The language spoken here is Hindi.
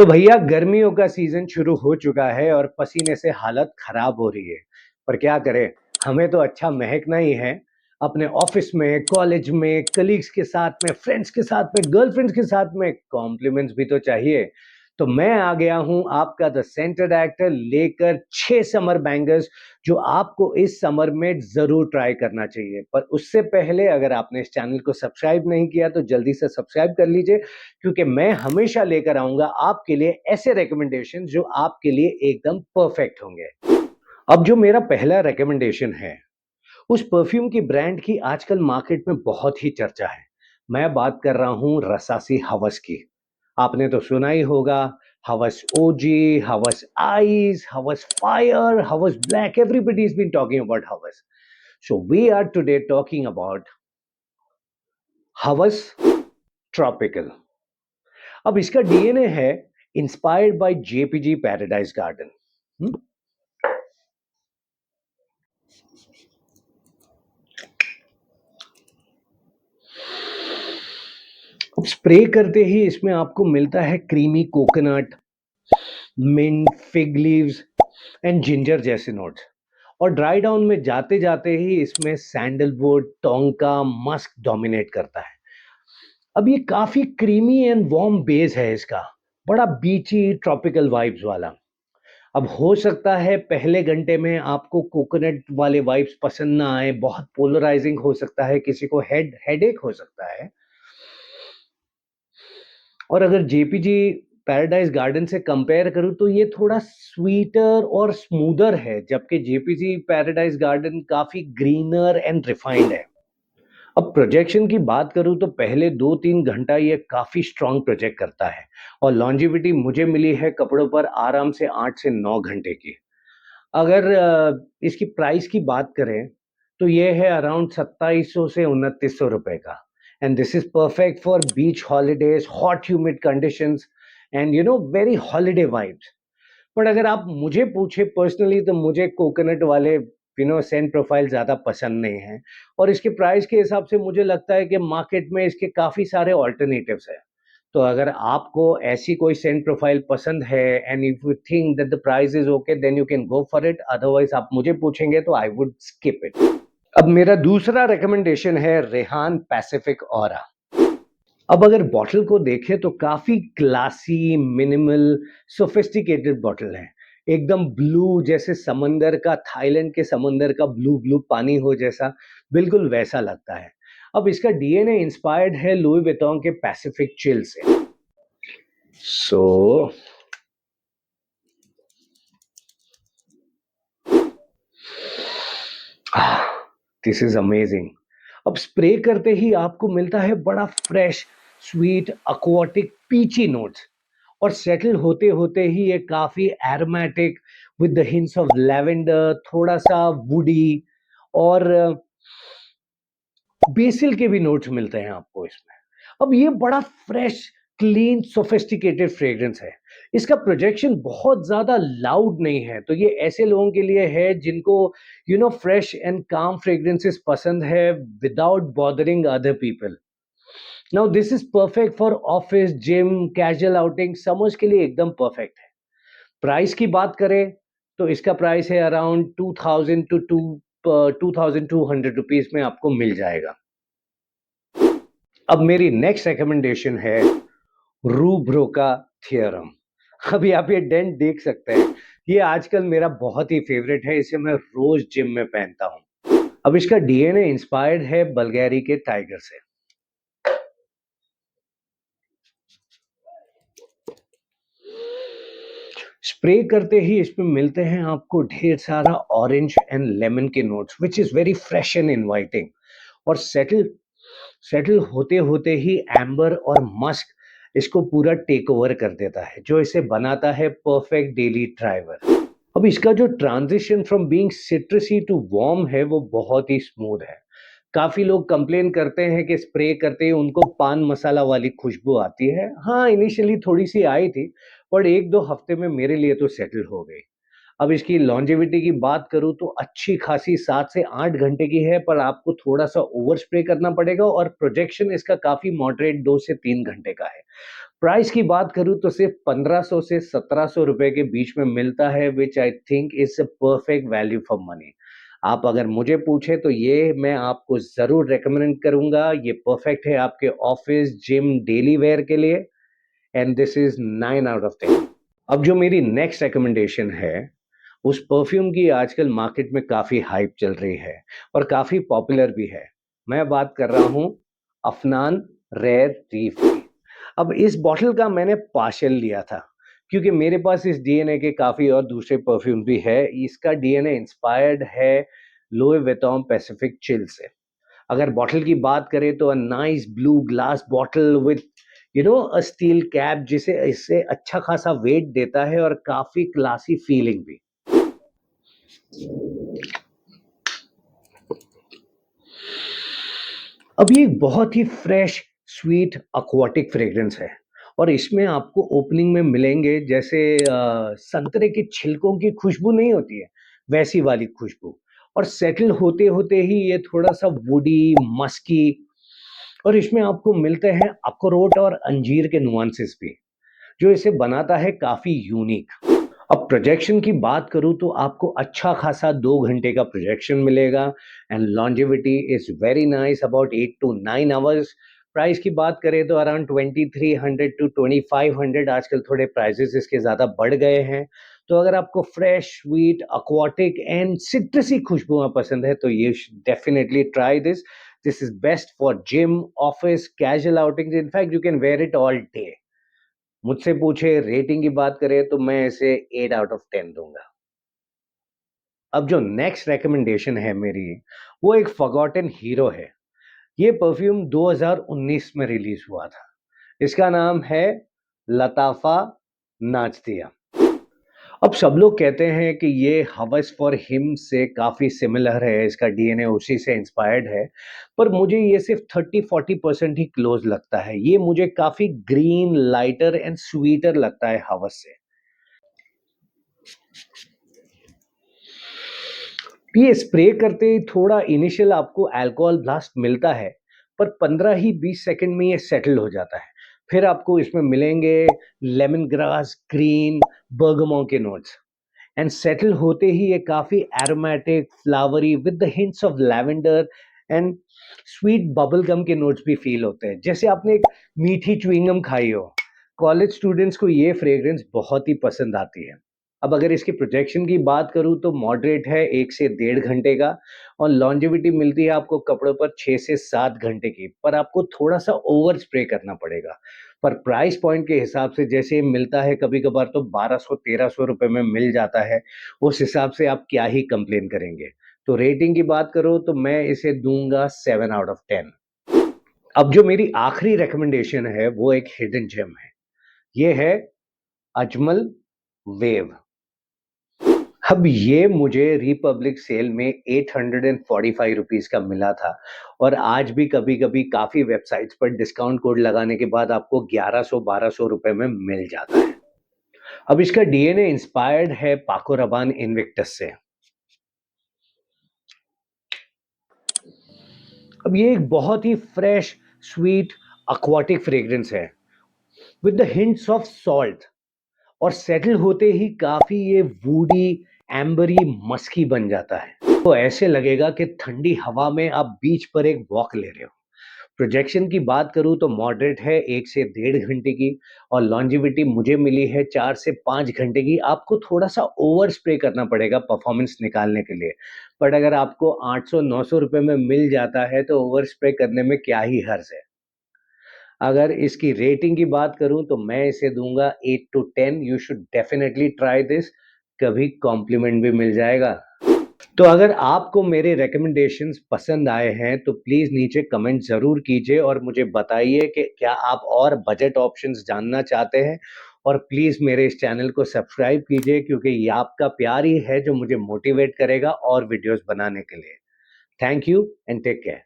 तो भैया गर्मियों का सीजन शुरू हो चुका है और पसीने से हालत खराब हो रही है। पर क्या करें, हमें तो अच्छा महकना ही है। अपने ऑफिस में, कॉलेज में, कलीग्स के साथ में, फ्रेंड्स के साथ में, गर्लफ्रेंड्स के साथ में कॉम्प्लीमेंट्स भी तो चाहिए। तो मैं आ गया हूं आपका द सेंटर्ड एक्टर लेकर 6 समर बैंगर्स, जो आपको इस समर में जरूर ट्राई करना चाहिए। पर उससे पहले अगर आपने इस चैनल को सब्सक्राइब नहीं किया तो जल्दी से सब्सक्राइब कर लीजिए, क्योंकि मैं हमेशा लेकर आऊंगा आपके लिए ऐसे रिकमेंडेशन जो आपके लिए एकदम परफेक्ट होंगे। अब जो मेरा पहला रिकमेंडेशन है, उस परफ्यूम की ब्रांड की आजकल मार्केट में बहुत ही चर्चा है। मैं बात कर रहा हूं रसासी हवस की। आपने तो सुना ही होगा, हवस ओजी, हवस ice, Havoc fire, Havoc black, everybody is been talking about Havoc. So we are today talking about Havoc tropical. अब इसका डीएनए है inspired by JPG paradise garden. अब स्प्रे करते ही इसमें आपको मिलता है creamy coconut, mint, fig leaves and ginger जैसे नोट्स। और ड्राई डाउन में जाते जाते ही इसमें सैंडलवुड, टोंका, मस्क डोमिनेट करता है। अब ये काफी क्रीमी एंड वार्म बेस है इसका, बड़ा बीची ट्रॉपिकल वाइब्स वाला। अब हो सकता है पहले घंटे में आपको कोकोनट वाले वाइब्स पसंद ना आए, बहुत पोलराइजिंग हो सकता है, किसी को हेडेक हो सकता है। और अगर जेपीजी पैराडाइज गार्डन से कंपेयर करूं तो ये थोड़ा स्वीटर और स्मूदर है, जबकि जेपीजी पैराडाइज गार्डन काफी ग्रीनर एंड रिफाइंड है। अब प्रोजेक्शन की बात करूं तो पहले 2-3 घंटा ये काफी स्ट्रांग प्रोजेक्ट करता है, और लॉन्जिविटी मुझे मिली है कपड़ों पर आराम से 8 से 9 घंटे की। अगर इसकी प्राइस की बात करें तो ये है अराउंड 2700 से 2900 रुपए का। And this is perfect for beach holidays, hot humid conditions and very holiday vibes. But अगर आप मुझे पूछे पर्सनली तो मुझे कोकोनट वाले सेंट प्रोफाइल ज्यादा पसंद नहीं है। और इसके प्राइस के हिसाब से मुझे लगता है कि मार्केट में इसके काफी सारे ऑल्टरनेटिव्स हैं। तो अगर आपको ऐसी कोई सेंट प्रोफाइल पसंद है and if you think that the price is okay, then you can go for it. Otherwise आप मुझे पूछेंगे तो आई वुड स्किप इट। अब मेरा दूसरा रिकमेंडेशन है रेहान पैसिफिक ऑरा। अब अगर बॉटल को देखें तो काफी क्लासी, मिनिमल, सोफिस्टिकेटेड बॉटल है। एकदम ब्लू, जैसे समंदर का, थाईलैंड के समंदर का ब्लू ब्लू पानी हो जैसा, बिल्कुल वैसा लगता है। अब इसका डीएनए इंस्पायर्ड है लुई विटॉन के पैसिफिक चिल से। So this is amazing. अब स्प्रे करते ही आपको मिलता है बड़ा फ्रेश, स्वीट, अक्वाटिक, पीची नोट्स। और सेटल होते होते ही ये काफी aromatic, with the hints of lavender, थोड़ा सा वुडी और बेसिल के भी नोट्स मिलते हैं आपको इसमें। अब ये बड़ा फ्रेश, क्लीन, सोफिस्टिकेटेड फ्रेग्रेंस है। इसका प्रोजेक्शन बहुत ज्यादा लाउड नहीं है, तो ये ऐसे लोगों के लिए है जिनको फ्रेश एंड काम फ्रेग्रेंसेस पसंद है, without bothering other people. Now this is perfect for office, gym, casual outing, summers के लिए एकदम परफेक्ट है। प्राइस की बात करें तो इसका प्राइस है अराउंड 2200 रुपीज में आपको मिल जाएगा। अब मेरी नेक्स्ट रिकमेंडेशन है रूब्रो का थियरम। अभी आप ये डेंट देख सकते हैं, ये आजकल मेरा बहुत ही फेवरेट है, इसे मैं रोज जिम में पहनता हूं। अब इसका डीएनए इंस्पायर्ड है बल्गेरी के टाइगर से। स्प्रे करते ही इसमें मिलते हैं आपको ढेर सारा ऑरेंज एंड लेमन के notes, which is very fresh and inviting. और सेटल सेटल होते होते ही एम्बर और मस्क इसको पूरा टेक ओवर कर देता है, जो इसे बनाता है परफेक्ट डेली ड्राइवर। अब इसका जो transition from being citrusy to warm है वो बहुत ही स्मूथ है। काफी लोग कंप्लेन करते हैं कि स्प्रे करते ही उनको पान मसाला वाली खुशबू आती है। हाँ, इनिशियली थोड़ी सी आई थी, पर 1-2 हफ्ते में मेरे लिए तो सेटल हो गई। अब इसकी लॉन्जेविटी की बात करूँ तो अच्छी खासी 7 से 8 घंटे की है, पर आपको थोड़ा सा ओवर स्प्रे करना पड़ेगा, और प्रोजेक्शन इसका काफी मॉडरेट 2 से 3 घंटे का है। प्राइस की बात करूँ तो सिर्फ़ 1500 से 1700 रुपए के बीच में मिलता है, which I think is a perfect value for money. आप अगर मुझे पूछे तो ये मैं आपको ज़रूर रिकमेंड करूँगा, ये परफेक्ट है आपके ऑफ़िस, जिम, डेली वेयर के लिए and this is 9 out of 10। अब जो मेरी नेक्स्ट रिकमेंडेशन है, उस परफ्यूम की आजकल मार्केट में काफ़ी हाइप चल रही है और काफ़ी पॉपुलर भी है। मैं बात कर रहा हूँ अफ़नान रेयर रीफ की। अब इस बॉटल का मैंने पार्शियल लिया था, क्योंकि मेरे पास इस डीएनए के काफ़ी और दूसरे परफ्यूम भी है। इसका डीएनए इंस्पायर्ड है लुई विटॉन पैसिफिक चिल से। अगर बॉटल की बात करें तो a nice blue glass bottle with a steel cap, जिसे इससे अच्छा खासा वेट देता है और काफ़ी क्लासी फीलिंग भी। अब ये एक बहुत ही फ्रेश, स्वीट, aquatic फ्रेग्रेंस है और इसमें आपको ओपनिंग में मिलेंगे जैसे संतरे के छिलकों की खुशबू नहीं होती है, वैसी वाली खुशबू और सेटल होते-होते ही ये थोड़ा-सा वुडी, मस्की और इसमें आपको मिलते हैं अखरोट और अंजीर के नुआंसेस भी, जो इसे बनाता है काफ़ी यूनिक। अब प्रोजेक्शन की बात करूँ तो आपको अच्छा खासा 2 घंटे का प्रोजेक्शन मिलेगा and longevity is very nice about 8 to 9 hours. Price की बात करें तो अराउंड 2300 टू 2500 आजकल थोड़े प्राइसेस इसके ज़्यादा बढ़ गए हैं। तो अगर आपको fresh, sweet, aquatic and citrusy खुशबुआँ पसंद है तो ये definitely try this. This is best for gym, office, casual outings, in fact you can wear it all day. मुझसे पूछे रेटिंग की बात करें तो मैं इसे 8 आउट ऑफ 10 दूँगा। अब जो नेक्स्ट रिकमेंडेशन है मेरी, वो एक फॉरगॉटन हीरो है। ये परफ्यूम 2019 में रिलीज़ हुआ था। इसका नाम है लताफ़ा नाच दिया। अब सब लोग कहते हैं कि ये हवस फॉर हिम से काफ़ी सिमिलर है, इसका डीएनए उसी से इंस्पायर्ड है, पर मुझे ये सिर्फ़ 30-40% ही क्लोज़ लगता है। ये मुझे काफ़ी ग्रीन, लाइटर एंड स्वीटर लगता है हवस से। ये स्प्रे करते ही थोड़ा इनिशियल आपको अल्कोहल ब्लास्ट मिलता है, पर 15 ही 20 सेकंड में ये सेटल हो जाता है। फिर आपको इसमें मिलेंगे लेमन ग्रास, ग्रीन, बर्गमो के नोट्स एंड सेटल होते ही ये काफ़ी aromatic, flowery with the hints of lavender and sweet bubble gum के नोट्स भी फील होते हैं। जैसे आपने एक मीठी च्युइंगम खाई हो। कॉलेज स्टूडेंट्स को ये फ्रेग्रेंस बहुत ही पसंद आती है। अब अगर इसकी प्रोटेक्शन की बात करूँ तो मॉडरेट है 1 से डेढ़ घंटे का और लॉन्जेविटी मिलती है आपको कपड़ों पर 6 से 7 घंटे की, पर आपको थोड़ा-सा ओवर स्प्रे करना पड़ेगा। पर प्राइस पॉइंट के हिसाब से जैसे ये मिलता है कभी-कभार तो 1200-1300 रुपए में मिल जाता है, उस हिसाब से आप क्या ही कंप्लेन करेंगे। तो रेटिंग की बात करूँ तो मैं इसे दूँगा 7 आउट ऑफ 10। अब जो मेरी आखिरी रिकमेंडेशन है वो एक हिडन जेम है। ये है अजमल वेव। अब ये मुझे रिपब्लिक सेल में 845 रुपीस का मिला था और आज भी कभी-कभी काफ़ी वेबसाइट्स पर डिस्काउंट कोड लगाने के बाद आपको 1100-1200 रुपए में मिल जाता है। अब इसका डीएनए इंस्पायर्ड है पाको रबान इन्विक्टस से। अब ये एक बहुत ही फ्रेश, स्वीट, aquatic फ्रेग्रेंस है with the hints of salt और सेटल होते ही काफ़ी ये वूडी, एम्बरी, मस्की बन जाता है। तो ऐसे लगेगा कि ठंडी हवा में आप बीच पर एक वॉक ले रहे हो। प्रोजेक्शन की बात करूँ तो मॉडरेट है 1 से डेढ़ घंटे की और लॉन्जेविटी मुझे मिली है 4 से 5 घंटे की। आपको थोड़ा-सा ओवर स्प्रे करना पड़ेगा परफॉर्मेंस निकालने के लिए। बट अगर आपको 800-900 रुपए में मिल जाता है तो ओवर स्प्रे करने में क्या ही हर्ज है। अगर इसकी रेटिंग की बात करूँ तो मैं इसे दूँगा 8 to 10। You should definitely try this. कभी कॉम्प्लीमेंट भी मिल जाएगा। तो अगर आपको मेरे रिकमेंडेशंस पसंद आए हैं तो प्लीज़ नीचे कमेंट ज़रूर कीजिए और मुझे बताइए कि क्या आप और बजट ऑप्शंस जानना चाहते हैं और प्लीज़ मेरे इस चैनल को सब्सक्राइब कीजिए, क्योंकि ये आपका प्यार ही है जो मुझे मोटिवेट करेगा और वीडियोस बनाने के लिए। Thank you and take care.